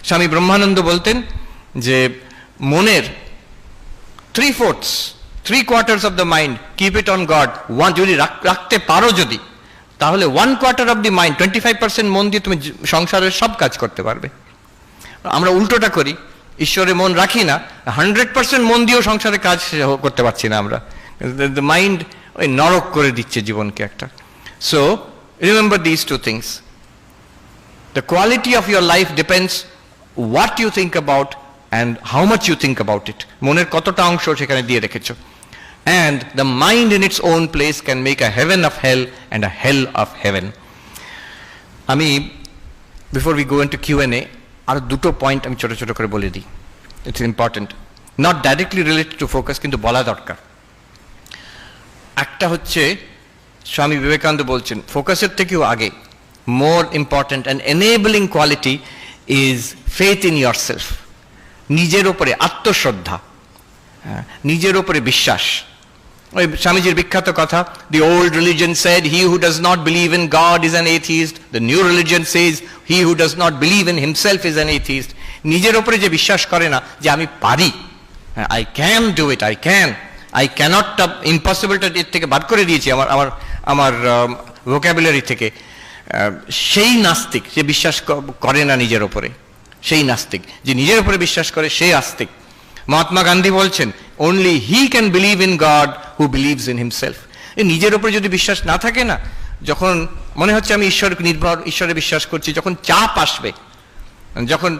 স্বামী ব্রহ্মানন্দ বলতেন যে মনের 3/4 of the mind keep it on God, যদি রাখতে পারো যদি, তাহলে 1/4 of the mind 25% মন দিয়ে তুমি সংসারের সব কাজ করতে পারবে। আমরা উল্টোটা করি, ঈশ্বরে মন রাখি না, 100% মন দিয়েও সংসারে কাজ করতে পারছি না আমরা। দ্য মাইন্ড ওই নরক করে দিচ্ছে জীবনকে একটা। So remember this two things, the quality of your life depends what you think about and how much you think about it, মনের কতটা অংশ সেখানে দিয়ে রেখেছো। and the mind in its own place can make a heaven of hell and a hell of heaven. আমি before we go into Q&A আর দুটো point আমি ছোট ছোট করে বলে দিই, it's important, not directly related to focus, কিন্তু বলা দরকার। একটা হচ্ছে স্বামী বিবেকানন্দ বলছেন ফোকাসের থেকেও আগে more important and enabling quality is faith in your self, নিজের ওপরে আত্মশ্রদ্ধা, নিজের ওপরে বিশ্বাস। ওই স্বামীজির বিখ্যাত কথা, the old religion said he who does not believe in God is an atheist, the new religion says he who does not believe in himself is an atheist. নিজের ওপরে যে বিশ্বাস করে না যে আমি পারি, I can do it, I ক্যানটটা, ইম্পসিবলটা এর থেকে বাদ করে দিয়েছি আমার ভোক্যাবুলারি থেকে, সেই নাস্তিক যে বিশ্বাস করে না নিজের ওপরে, সেই নাস্তিক। যে নিজের উপরে বিশ্বাস করে সেই আস্তিক। মহাত্মা গান্ধী বলছেন only he can believe in God who believes in himself. নিজের উপরে যদি বিশ্বাস না থাকে না, যখন মনে হচ্ছে আমি ঈশ্বরে বিশ্বাস করছি, যখন চাপ আসবে, যখন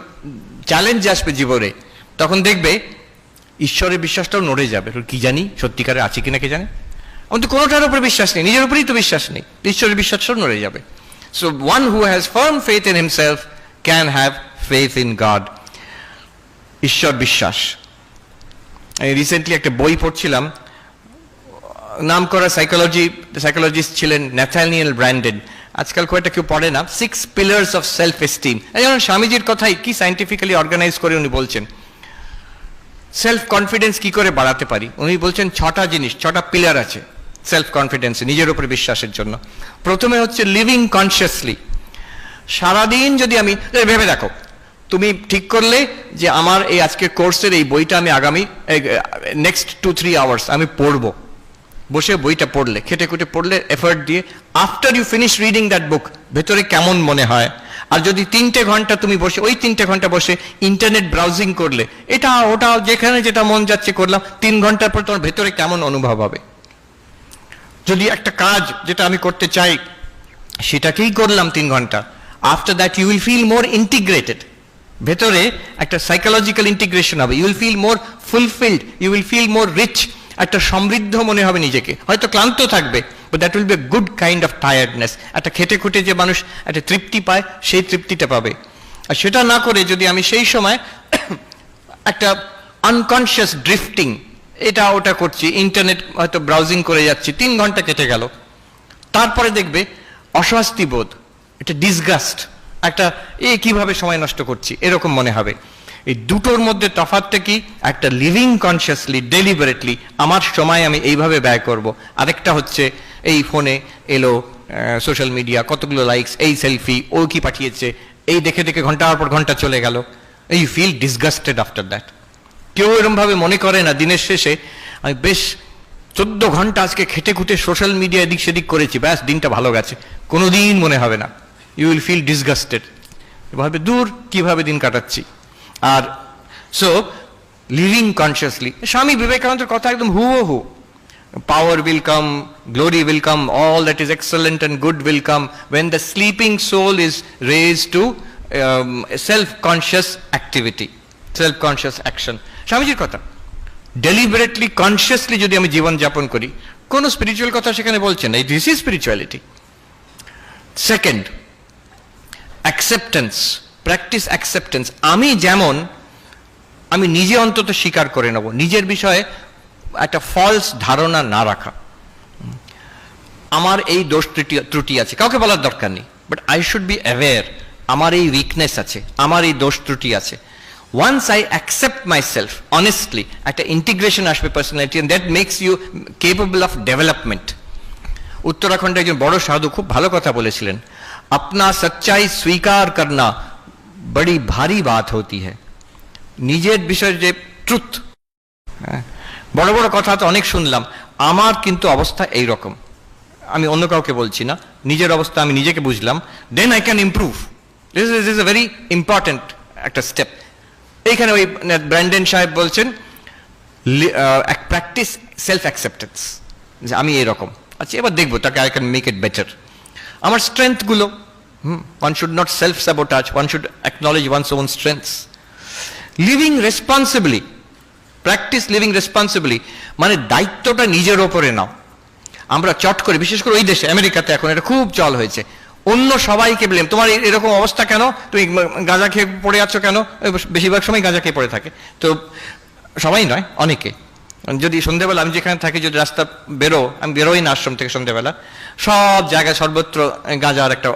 চ্যালেঞ্জ আসবে জীবনে, তখন দেখবে ঈশ্বরের বিশ্বাসটাও নড়ে যাবে। কি জানি সত্যিকারে আছে কিনা কে জানে, আমার তো কোনোটার উপরে বিশ্বাস নেই, নিজের উপরেই তো বিশ্বাস নেই, ঈশ্বরের বিশ্বাসটাও নড়ে যাবে। So one who has firm faith in himself can have faith in God. ঈশ্বর বিশ্বাস। রিসেন্টলি একটা বই পড়ছিলাম, নাম করা সাইকোলজিস্ট ছিলেন ন্যাথানিয়েল ব্র্যান্ডেন, আজকাল খুব একটা কেউ পড়ে না, 6 pillars of self esteem। যেমন স্বামীজির কথাই কি সায়েন্টিফিক্যালি অর্গানাইজ করে উনি বলছেন সেলফ কনফিডেন্স কি করে বাড়াতে পারি। উনি বলছেন 6টা জিনিস, 6টা পিলার আছে সেলফ কনফিডেন্স, নিজের উপরে বিশ্বাসের জন্য। প্রথমে হচ্ছে লিভিং কনসিয়াসলি। সারাদিন যদি আমি ভেবে দেখো, তুমি ঠিক করলে যে আমার এই আজকের কোর্সের এই বইটা আমি আগামী নেক্সট 2-3 আওয়ার্স আমি পড়বো, বসে বইটা পড়লে, খেটে খুটে পড়লে, এফার্ট দিয়ে, after you finish reading that book ভেতরে কেমন মনে হয়। আর যদি 3টে ঘন্টা তুমি বসে, ওই 3টে ঘন্টা বসে ইন্টারনেট ব্রাউজিং করলে, এটা ওটা যেখানে যেটা মন যাচ্ছে করলাম, 3 ঘন্টার পর তোমার ভেতরে কেমন অনুভব হবে। যদি একটা কাজ যেটা আমি করতে চাই সেটাকেই করলাম 3 ঘন্টা, after that you will feel more integrated, ভেতরে একটা সাইকোলজিক্যাল ইন্টিগ্রেশন হবে, you will feel more fulfilled, you will feel more rich, একটা সমৃদ্ধ মনে হবে নিজেকে। হয়তো ক্লান্ত থাকবে, but that will be a good kind of tiredness. একটা খেটে খুটে যে মানুষ একটা তৃপ্তি পায়, সেই তৃপ্তিটা পাবে। আর সেটা না করে যদি আমি সেই সময় একটা আনকনসিয়াস ড্রিফটিং, এটা ওটা করছি, ইন্টারনেট হয়তো ব্রাউজিং করে যাচ্ছি, 3 ঘন্টা কেটে গেল, তারপরে দেখবে অস্বস্তি বোধ, এটা ডিসগাস্ট, একটা কিভাবে সময় নষ্ট করছি এরকম মনে হবে। এই দুটোর মধ্যে তফাৎটা কি? একটা লিভিং কনসিয়াসলি, ডেলিবারেটলি আমার সময় আমি এইভাবে ব্যয় করব, আরেকটা হচ্ছে এই ফোনে এলো সোশ্যাল মিডিয়া, কতগুলো লাইকস, এই সেলফি, ও কি পাঠিয়েছে, এই দেখে দেখে ঘন্টার পর ঘন্টা চলে গেল, you feel disgusted after that. কেউ এরমভাবে মনে করে না দিনের শেষে আমি বেশ 14 ঘন্টা আজকে খেটে খুটে সোশ্যাল মিডিয়া এদিক সেদিক করেছি, ব্যাস দিনটা ভালো গেছে, কোনোদিন মনে হবে না। ইউ উইল ফিল ডিসগাস্টেড, ভাবে দূর কিভাবে দিন কাটাচ্ছি। আর সো লিভিং কনসিয়াসলি, স্বামী বিবেকানন্দের কথা একদম হুবহু, power will come, glory will come, all that is excellent and good will come when the sleeping soul is raised to self-conscious activity, self-conscious action. স্বামীজির কথা, ডেলিবারেটলি কনসিয়াসলি যদি আমি জীবন যাপন করি, কোনো স্পিরিচুয়াল কথা সেখানে বলছেন না, this is spirituality. Second, acceptance, practice acceptance. আমি যেমন, আমি নিজে অন্তত স্বীকার করে নেব, নিজের বিষয়ে একটা ফলস ধারণা না রাখা। আমার এই দোষ ত্রুটি আছে, কাউকে বলার দরকার নেই, but I should be aware আমার এই উইকনেস আছে, আমার এই দোষ ত্রুটি আছে। Once I accept myself honestly, একটা ইন্টিগ্রেশন আসবে personality, and that makes you capable of development. উত্তরাখণ্ডে একজন বড় সাধু খুব ভালো কথা বলেছিলেন, আপনা সচ্চাই স্বীকার করনা बड़ी भारी बात होती है নিজের বিষয়ে যে ট্রুথ বড় বড় কথা তো অনেক শুনলাম আমার কিন্তু অবস্থা এই রকম আমি অন্য কাউকে বলছি না নিজের অবস্থা আমি নিজেকে বুঝলাম then I can improve this is a very important একটা স্টেপ এইখানে ওই ব্র্যান্ডন সাহেব বলছেন প্র্যাকটিস সেলফ অ্যাকসেপ্টেন্স যে আমি এরকম আচ্ছা এবার দেখবো তাকে I can make it better আমার স্ট্রেংথগুলো one should not self sabotage one should acknowledge one's own strengths living responsibly practice living responsibly মানে দায়িত্বটা নিজের ওপরে নাও আমরা চট করে বিশেষ করে ওই দেশে আমেরিকাতে এখন এটা খুব চল হয়েছে অন্য সবাইকে ব্লেম তোমার এরকম অবস্থা কেন তুমি গাঁজা খেয়ে পড়ে আছো কেন বেশিরভাগ সময় গাঁজা খেয়ে পড়ে থাকে তো সবাই নয় অনেকে যদি সন্ধ্যেবেলা আমি যেখানে থাকি যদি রাস্তা আমি বেরোই না আশ্রম থেকে সন্ধ্যেবেলা সব জায়গায় সর্বত্র গাঁজার একটা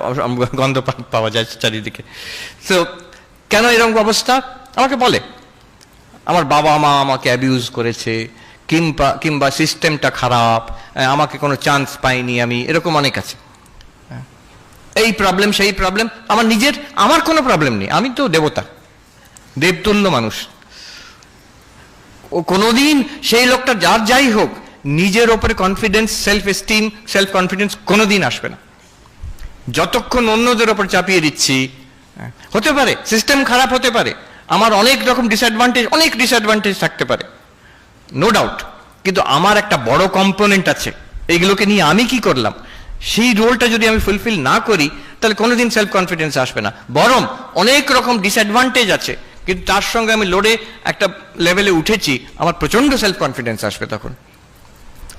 গন্ধ পাওয়া যায় চারিদিকে তো কেন এরকম অবস্থা আমাকে বলে আমার বাবা মা আমাকে অ্যাবিউজ করেছে কিংবা সিস্টেমটা খারাপ আমাকে কোনো চান্স পাইনি আমি এরকম অনেক আছে এই প্রবলেম সেই প্রবলেম আমার কোনো প্রবলেম নেই আমি তো দেবতা দেবতুল্য মানুষ ও কোনোদিন সেই লোকটা যাই হোক নিজের ওপরে confidence self esteem self confidence কোনোদিন আসবে না যতক্ষণ অন্যদের ওপর চাপিয়ে দিচ্ছি হতে পারে সিস্টেম খারাপ হতে পারে আমার অনেক রকম ডিসঅ্যাডভান্টেজ থাকতে পারে নো ডাউট কিন্তু আমার একটা বড় কম্পোনেন্ট আছে এইগুলোকে নিয়ে আমি কি করলাম সেই রোলটা যদি আমি ফুলফিল না করি তাহলে কোনোদিন সেলফ কনফিডেন্স আসবে না বরং অনেক রকম ডিসঅ্যাডভান্টেজ আছে কিন্তু তার সঙ্গে আমি লড়ে একটা লেভেলে উঠেছি আমার প্রচন্ড সেলফ কনফিডেন্স আসবে তখন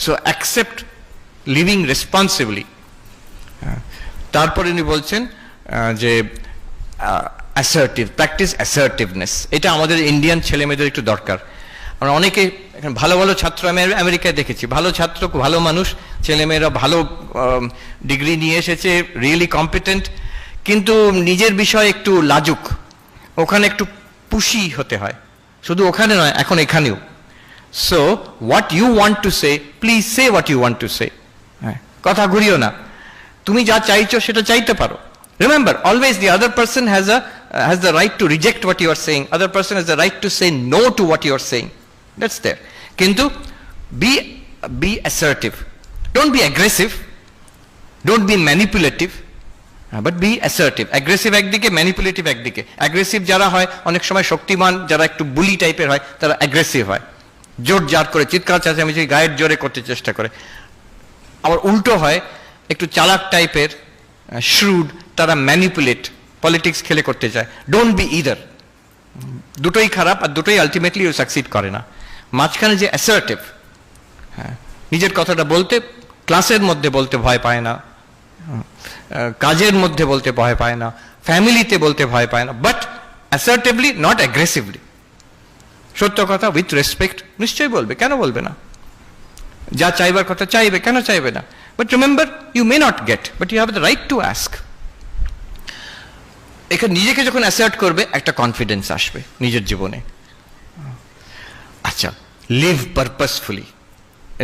সো অ্যাকসেপ্ট লিভিং রেসপন্সিবলি তারপরে উনি বলছেন যে অ্যাসার্টিভ প্র্যাকটিস অ্যাসার্টিভনেস এটা আমাদের ইন্ডিয়ান ছেলে মেয়েদের একটু দরকার আমরা অনেকে ভালো ভালো ছাত্র আমি আমেরিকায় দেখেছি ভালো ছাত্র ভালো মানুষ ছেলেমেয়েরা ভালো ডিগ্রি নিয়ে এসেছে রিয়েলি কম্পিটেন্ট কিন্তু নিজের বিষয়ে একটু লাজুক ওখানে একটু পুশি হতে হয় শুধু ওখানে নয় এখন এখানেও so what you want to say please say what you want to say কথা ঘুরিও না তুমি যা চাইছো সেটা চাইতে পারো remember always the other person has the right to reject what you are saying other person has the right to say no to what you are saying that's there kintu be assertive don't be aggressive don't be manipulative but be assertive aggressive ekdike manipulative ekdike aggressive jara hoy onek shomoy shoktiman jara ekটু বুলি টাইপের হয় তারা aggressive হয় জোর jar করে চিৎকার চেঁচামেচি গায়ের জোরে করতে চেষ্টা করে আবার উল্টো হয় একটু চালাক টাইপের shrewd তারা ম্যানিপুলেট পলিটিক্স খেলে করতে চায় ডোন্ট বি ইদার দুটোই খারাপ আর দুটোই আলটিমেটলি ও সাকসিড করে না মাঝখানে যে অ্যাসার্টিভ নিজের কথাটা বলতে ক্লাসের মধ্যে বলতে ভয় পায় না কাজের মধ্যে বলতে ভয় পায় না ফ্যামিলিতে বলতে ভয় পায় না বাট অ্যাসার্টিভলি নট অ্যাগ্রেসিভলি সত্য কথা উইথ রেসপেক্ট নিশ্চয়ই বলবে কেন বলবে না যা চাইবার কথা চাইবে কেন চাইবে না but remember you may not get but you have the right to ask এখানে নিজেকে যখন অ্যাসার্ট করবে একটা কনফিডেন্স আসবে নিজের জীবনে আচ্ছা লিভ পারপাসফুলি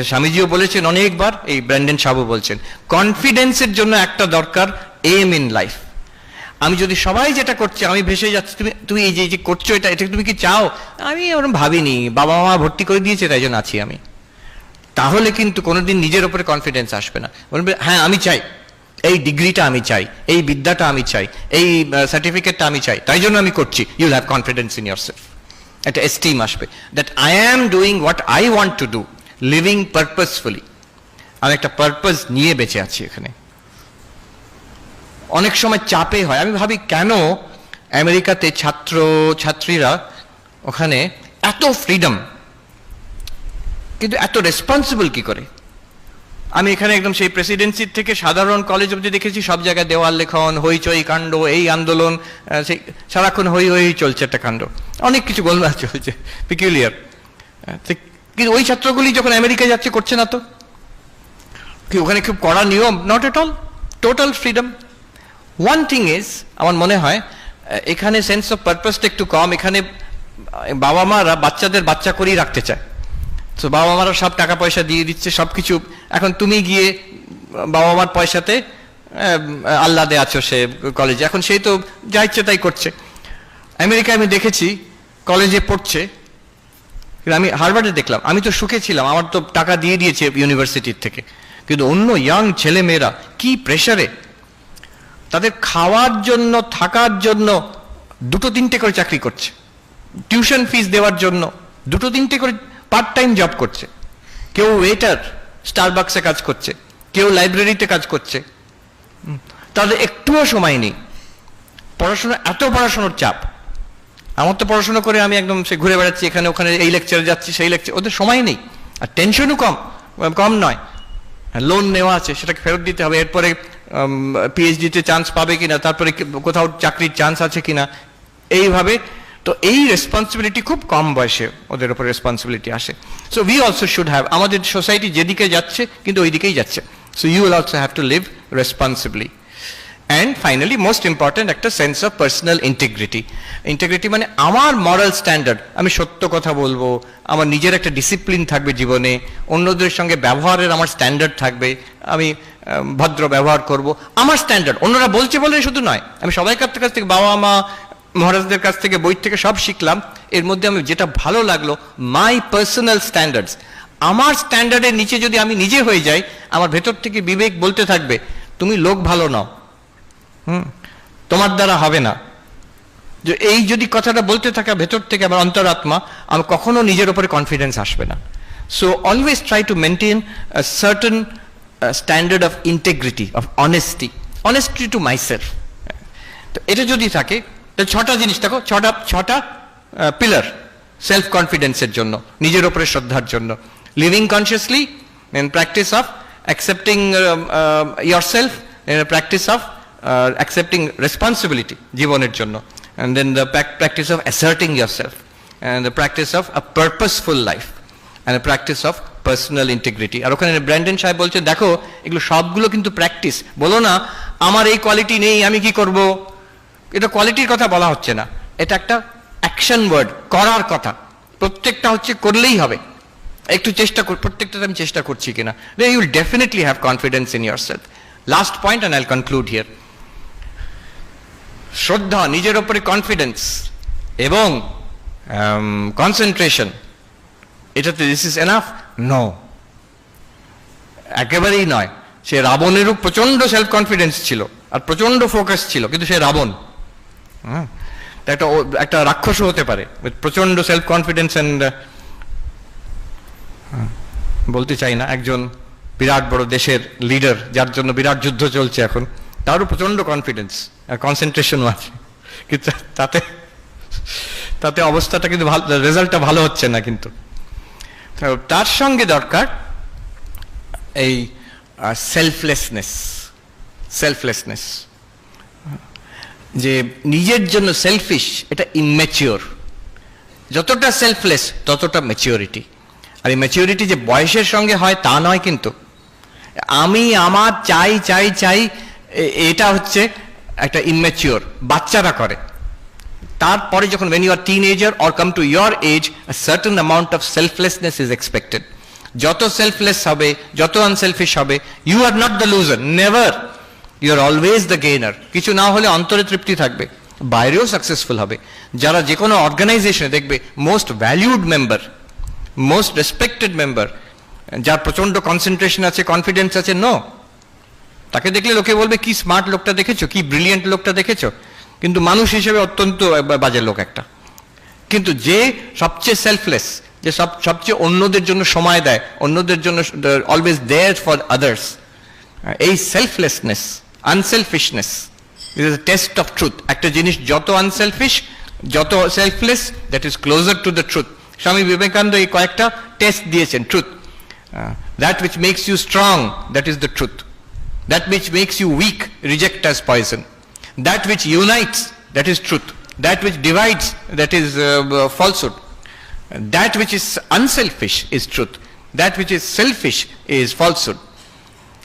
স্বামীজিও বলেছেন অনেকবার এই ব্র্যান্ডন সাবু বলছেন কনফিডেন্সের জন্য একটা দরকার এম ইন লাইফ আমি যদি সবাই যেটা করছে আমি ভেসে যাচ্ছি তুমি এই যে করছো এটা তুমি কি চাও আমি ওরকম ভাবিনি বাবা মা ভর্তি করে দিয়েছে তাই জন্য আছি আমি তাহলে কিন্তু কোনোদিন নিজের উপরে কনফিডেন্স আসবে না বলবে হ্যাঁ আমি চাই এই ডিগ্রিটা আমি চাই এই বিদ্যাটা আমি চাই এই সার্টিফিকেটটা আমি চাই তাই জন্য আমি করছি you'll have confidence in yourself একটা এস্টিম আসবে that I am doing what I want to do living purposefully আমি একটা পারপাস নিয়ে বেঁচে আছি এখানে অনেক সময় চাপে হয় আমি ভাবি কেন আমেরিকাতে ছাত্রীরা ওখানে এত ফ্রিডম কিন্তু এত রেসপন্সিবল কি করে আমি এখানে একদম সেই প্রেসিডেন্সির থেকে সাধারণ কলেজ অবধি দেখেছি সব জায়গায় দেওয়াল লেখন হইচই কাণ্ড এই আন্দোলন সেই সারাক্ষণ হই চলছে একটা কাণ্ড অনেক কিছু গোলমাল চলছে পিকুলিয়ার কিন্তু ওই ছাত্রগুলি যখন আমেরিকায় যাচ্ছে করছে না তো কি ওখানে খুব কড়া নিয়ম not at all total freedom one thing is আমার মনে হয় এখানে সেন্স অফ পারপাসটা একটু কম এখানে বাবা মারা বাচ্চাদের বাচ্চা করেই রাখতে চায় তো বাবা মারা সব টাকা পয়সা দিয়ে দিচ্ছে সব কিছু এখন তুমি গিয়ে বাবা মার পয়সাতে আহ্লাদে আছো সে কলেজে এখন সেই তো যা ইচ্ছে তাই করছে আমেরিকায় আমি দেখেছি কলেজে পড়ছে, আমি হার্ভার্ডে দেখলাম, আমি তো সুখে ছিলাম, আমার তো টাকা দিয়ে দিয়েছে ইউনিভার্সিটির থেকে, কিন্তু অন্য ইয়াং ছেলে মেয়েরা কি প্রেসারে, তাদের খাওয়ার জন্য থাকার জন্য 2-3টে করে চাকরি করছে, টিউশন ফিস দেওয়ার জন্য 2-3টে করে পার্ট টাইম জব করছে, কেউ ওয়েটার স্টারবাক্সে কাজ করছে, কেউ লাইব্রেরিতে কাজ করছে, তাদের একটুও সময় নেই। পড়াশোনা, এত পড়াশোনার চাপ। আমার তো পড়াশোনা করে আমি একদম সে ঘুরে বেড়াচ্ছি এখানে ওখানে, এই লেকচারে যাচ্ছি সেই লেকচার, ওদের সময় নেই। আর টেনশনও কম নয়, লোন নেওয়া আছে সেটাকে ফেরত দিতে হবে, এরপরে পিএইচডিতে চান্স পাবে কিনা, তারপরে কোথাও চাকরির চান্স আছে কিনা, এইভাবে। তো এই রেসপন্সিবিলিটি খুব কম বয়সে ওদের উপর রেসপন্সিবিলিটি আসে। So we also should have, আমাদের সোসাইটি যেদিকে যাচ্ছে কিন্তু ওই দিকেই যাচ্ছে, so you will also have to live responsibly. And finally most important, একটা sense of personal integrity. Integrity মানে আমার মরাল স্ট্যান্ডার্ড, আমি সত্য কথা বলবো, আমার নিজের একটা ডিসিপ্লিন থাকবে জীবনে, অন্যদের সঙ্গে ব্যবহারের আমার স্ট্যান্ডার্ড থাকবে, আমি ভদ্র ব্যবহার করব, আমার স্ট্যান্ডার্ড। অন্যরা বলছে বলে শুধু নয়, আমি সবাইকার কাছ থেকে, বাবা মা মহারাজদের কাছ থেকে, বই থেকে সব শিখলাম, এর মধ্যে আমি যেটা ভালো লাগলো, মাই পার্সোনাল স্ট্যান্ডার্ডস। আমার স্ট্যান্ডার্ডের নিচে যদি আমি নিজে হয়ে যাই, আমার ভেতর থেকে বিবেক বলতে থাকবে তুমি লোক ভালো নাও, তোমার দ্বারা হবে না। যে এই যদি কথাটা বলতে থাকে ভেতর থেকে আমার অন্তরাত্মা, আমি কখনো নিজের উপরে কনফিডেন্স আসবে না। So always try to maintain a certain standard of integrity, of honesty to myself. তো এটা যদি থাকে, ছটা জিনিস দেখো, ছটা পিলার সেলফ কনফিডেন্সের জন্য, নিজের উপরে শ্রদ্ধার জন্য। Living consciously, practice of accepting yourself, practice of accepting responsibility জীবনের জন্য, and then the practice of asserting yourself, and the practice of a purposeful life, and a practice of personal integrity. আর ওখানে Brandon সাহেব বলছে দেখো এগুলো সবগুলো কিন্তু practice, বলো না আমার এই কোয়ালিটি নেই আমি কি করব, এটা কোয়ালিটির কথা বলা হচ্ছে না, এটা একটা অ্যাকশন ওয়ার্ড, করার কথা। প্রত্যেকটা হচ্ছে করলেই হবে, একটু চেষ্টা কর, প্রত্যেকটা আমি চেষ্টা করছি কিনা, then you will definitely have confidence in yourself. Last point and I'll conclude here. শ্রদ্ধা, নিজের উপরে কনফিডেন্স এবং কনসেন্ট্রেশন, এটাতে দিস ইজ এনাফ? নো, একেবারেই নয়। সে রাবণেরও প্রচন্ড সেলফ কনফিডেন্স ছিল আর প্রচন্ড ফোকাস ছিল, কিন্তু সে রাবণ, একটা রাক্ষসও হতে পারে প্রচন্ড সেলফ কনফিডেন্স অ্যান্ড, বলতে চাই না, একজন বিরাট বড় দেশের লিডার যার জন্য বিরাট যুদ্ধ চলছে এখন, তারও প্রচন্ড কনফিডেন্স আর কনসেন্ট্রেশনও আছে, কিন্তু তাতে অবস্থাটা কিন্তু ভালো, রেজাল্টটা ভালো হচ্ছে না। কিন্তু তার সঙ্গে দরকার এই সেলফলেসনেস, যে নিজের জন্য সেলফিশ, এটা ইম্যাচিওর। যতটা সেলফলেস ততটা ম্যাচিওরিটি। আর এই ম্যাচিওরিটি যে বয়সের সঙ্গে হয় তা নয়, কিন্তু আমি আমার চাই চাই চাই, এটা হচ্ছে একটা ইম্যাচিওর, বাচ্চারা করে। তারপরে যখন when you are teenager or come to your age, a certain amount of selflessness is expected. যত সেলফলেস হবে, যত আনসেলফিশ হবে, you are not the loser, never, you are always the gainer. কিছু না হলে অন্তরে তৃপ্তি থাকবে, বাইরেও সাকসেসফুল হবে। যারা যে কোনো অর্গানাইজেশনে দেখবে most valued member, most respected member, যার প্রচন্ড কনসেন্ট্রেশন আছে, কনফিডেন্স আছে, নো, তাকে দেখলে লোকে বলবে কি স্মার্ট লোকটা দেখেছো, কি ব্রিলিয়েন্ট লোকটা দেখেছো, কিন্তু মানুষ হিসেবে অত্যন্ত বাজে লোক একটা। কিন্তু যে সবচেয়ে সেলফলেস, যে সবচেয়ে অন্যদের জন্য সময় দেয়, অন্যদের জন্য অলওয়েজ দেয়ার ফর আদার্স, এই selflessness, unselfishness is a test of truth. একটা জিনিস যত আনসেলফিশ, যত selfless, that is closer to the truth. Swami Vivekananda এই কয়েকটা টেস্ট দিয়েছেন truth. That which makes you strong, that is the truth. That which makes you weak, reject as poison. That which unites, that is truth. That which divides, that is falsehood. That which is unselfish is truth. That which is selfish is falsehood.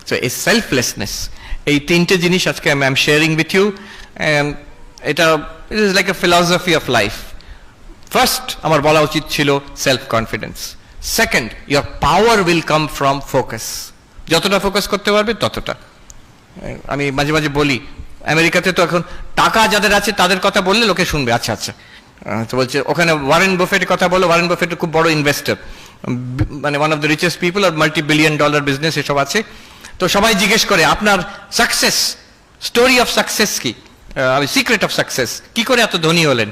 So a selflessness, এই তিনটে জিনিস আজকে I am sharing with you, and it is like a philosophy of life. First আমার বলা উচিত ছিল self confidence. Second, your power will come from focus. যতটা focus করতে পারবে ততটা। আমি মাঝে মাঝে বলি আমেরিকাতে তো এখন টাকা যাদের আছে তাদের কথা বললে লোকে শুনবে, আচ্ছা আচ্ছা। তো বলছে ওখানে ওয়ারেন বাফেটের কথা বলো, ওয়ারেন বাফেট খুব বড় ইনভেস্টর, মানে one of the richest people, আর $multi-billion বিজনেস এসব আছে। তো সবাই জিজ্ঞেস করে আপনার সাকসেস স্টোরি অফ সাকসেস কি, সিক্রেট অফ সাকসেস, কি করে এত ধনী হলেন?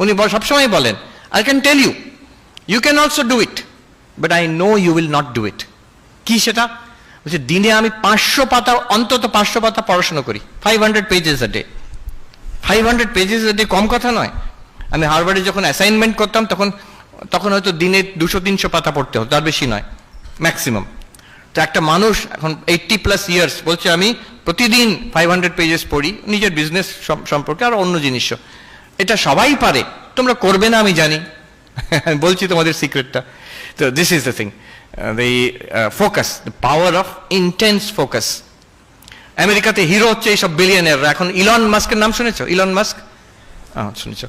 উনি সবসময় বলেন, I can tell you, you can also do it, but I know you will not do it. কি সেটা? বলছে দিনে আমি 500 পাতা, অন্তত 500 পাতা পড়াশোনা করি, 500 pages a day. 500 pages a day কম কথা নয়। আমি হার্ভার্ডে যখন অ্যাসাইনমেন্ট করতাম তখন হয়তো দিনে 200-300 পাতা পড়তে হতো, তার বেশি নয় ম্যাক্সিমাম। তো একটা মানুষ এখন 80+ ইয়ার্স বলছে আমি প্রতিদিন 500 পেজেস পড়ি, নিজের বিজনেস সম্পর্কে আর অন্য জিনিসও। এটা সবাই পারে, তোমরা করবে না আমি জানি, বলছি তোমাদের সিক্রেটটা। তো this is the thing, the focus, the power of intense focus. আমেরিকাতে হিরো হচ্ছে এইসব বিলিয়নিয়াররা। এখন ইলন মাস্কের নাম শুনেছো? ইলন মাস্ক শুনেছো?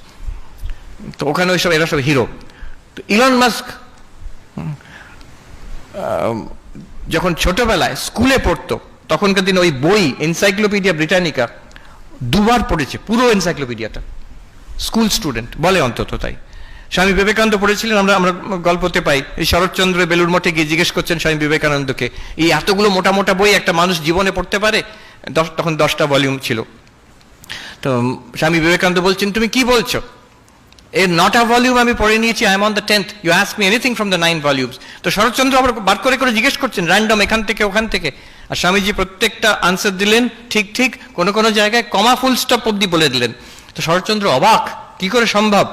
তো ওখানে ওইসব এরা সব হিরো। তো ইলন মাস্ক যখন ছোটবেলায় স্কুলে পড়তো তখনকার দিন ওই বই এনসাইক্লোপিডিয়া ব্রিটানিকা 2বার পড়েছে, পুরো এনসাইক্লোপিডিয়াটা। স্কুল স্টুডেন্ট বলে অন্তত তাই। স্বামী বিবেকানন্দ পড়েছিলেন, আমরা গল্পতে পাই। এই শরৎচন্দ্র বেলুর মঠে গিয়ে জিজ্ঞেস করছেন স্বামী বিবেকানন্দকে, এই এতগুলো মোটা মোটা বই একটা মানুষ জীবনে পড়তে পারে? তখন 10টা ভলিউম ছিল। তো স্বামী বিবেকানন্দ বলছেন তুমি কি বলছো, এর 9টা ভলিউম আমি পড়ে নিয়েছি, I am on the 10th, you ask me anything from the 9 volumes. তো শরৎচন্দ্র আবার বার করে করে জিজ্ঞেস করছেন র্যান্ডম, এখান থেকে ওখান থেকে, আর স্বামীজি প্রত্যেকটা আনসার দিলেন ঠিক ঠিক, কোনো কোনো জায়গায় কমা ফুল স্টপ অব্দি বলে দিলেন। তো শরৎচন্দ্র অবাক, কি করে সম্ভব?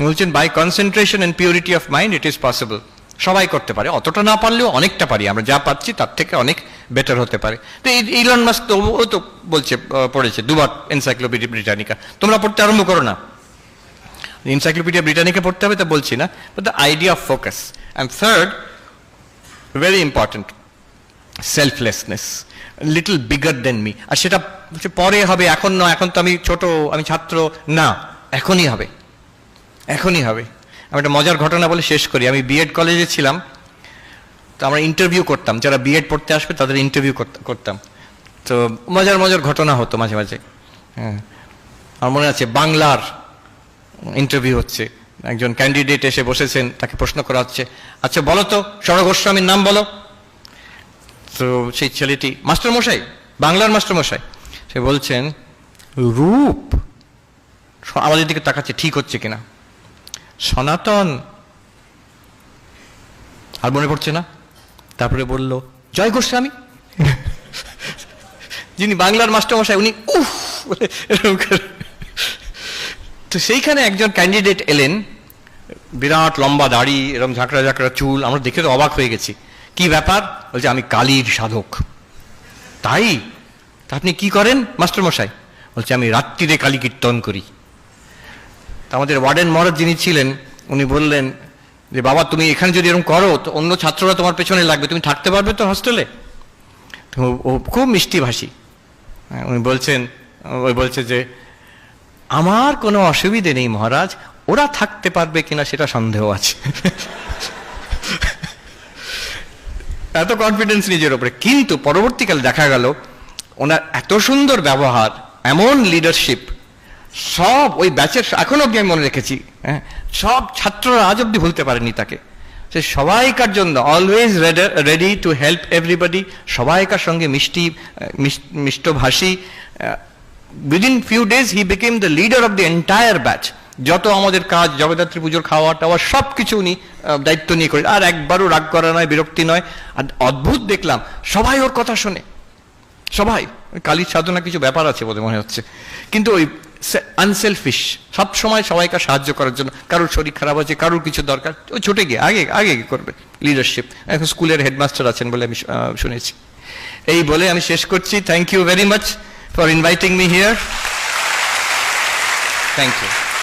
বলছেন by concentration and purity of mind it is possible. সবাই করতে পারে, অতটা না পারলেও অনেকটা পারি আমরা, যা পাচ্ছি তার থেকে অনেক বেটার হতে পারে। তো ইলন মাস্ক তো ও তো বলছে পড়েছে 2বার এনসাইক্লোপিডিয়া ব্রিটানিকা। তোমরা পড়তে আরম্ভ করো না, এনসাইক্লোপিডিয়া ব্রিটানিকা পড়তে হবে তা বলছি না, but the idea of focus. And third, very important, selflessness, little bigger than me. আর সেটা পরে হবে, এখন নয়, এখন তো আমি ছোট, আমি ছাত্র না, এখনই হবে, এখনই হবে। আমি একটা মজার ঘটনা বলে শেষ করি। আমি বিএড কলেজে ছিলাম, তো আমরা ইন্টারভিউ করতাম, যারা বিএড পড়তে আসবে তাদের ইন্টারভিউ করতাম। তো মজার মজার ঘটনা হতো মাঝে মাঝে। হ্যাঁ, আমার মনে আছে বাংলার ইন্টারভিউ হচ্ছে, একজন ক্যান্ডিডেট এসে বসেছেন, তাকে প্রশ্ন করা হচ্ছে, আচ্ছা বলো তো সর গোস্বামীর নাম বলো। তো সেই ছেলেটি, মাস্টারমশাই, বাংলার মাস্টারমশাই, সে বলছেন রূপ। আমাদের দিকে তাকাচ্ছে ঠিক হচ্ছে কিনা। সনাতন, আর মনে পড়ছে না। তারপরে বলল জয় গোস্বামী, যিনি বাংলার মাস্টারমশাই, উনি উফ। তো সেইখানে একজন ক্যান্ডিডেট এলেন, বিরাট লম্বা দাড়ি, এরকম ঝাঁকড়া ঝাঁকড়া চুল। আমরা দেখে তো অবাক হয়ে গেছি, কি ব্যাপার? বলছে আমি কালীর সাধক। তাই? তা আপনি কি করেন মাস্টারমশাই? বলছে আমি রাত্রিরে কালী কীর্তন করি। আমাদের ওয়ার্ডেন মহারাজ যিনি ছিলেন, উনি বললেন যে বাবা তুমি এখানে যদি এরকম করো তো অন্য ছাত্ররা তোমার পেছনে লাগবে, তুমি থাকতে পারবে তো হস্টেলে? ও খুব মিষ্টি ভাষী, উনি বলছেন, ওই বলছে যে আমার কোনো অসুবিধে নেই মহারাজ, ওরা থাকতে পারবে কিনা সেটা সন্দেহ আছে। এত কনফিডেন্স নিজের ওপরে। কিন্তু পরবর্তীকালে দেখা গেল ওনার এত সুন্দর ব্যবহার, এমন লিডারশিপ, সব ওই ব্যাচের, এখনো অব্দি আমি মনে রেখেছি, হ্যাঁ, সব ছাত্ররা আজ অব্দি ভুলতে পারেনি তাকে। সে সবাইকার জন্য always ready to help everybody, সবাইকার সঙ্গে মিষ্টভাষী। Within few days he became the leader of the entire batch. যত আমাদের কাজ, জগদ্ধাত্রী পুজোর খাওয়া টাওয়া সব কিছু উনি দায়িত্ব নিয়ে করেন। আর একবারও রাগ করা নয়, বিরক্তি নয়। আর অদ্ভুত দেখলাম, সবাই ওর কথা শোনে, সবাই। কালীর সাধনা কিছু ব্যাপার আছে বলে মনে হচ্ছে, কিন্তু ওই আনসেলফিশ, সব সময় সবাইকে সাহায্য করার জন্য। কারোর শরীর খারাপ আছে, কারোর কিছু দরকার, ও ছুটে গিয়ে আগে আগে করবে লিডারশিপ। এখন স্কুলের হেডমাস্টার আছেন বলে আমি শুনেছি। এই বলে আমি শেষ করছি। Thank you very much for inviting me here. Thank you.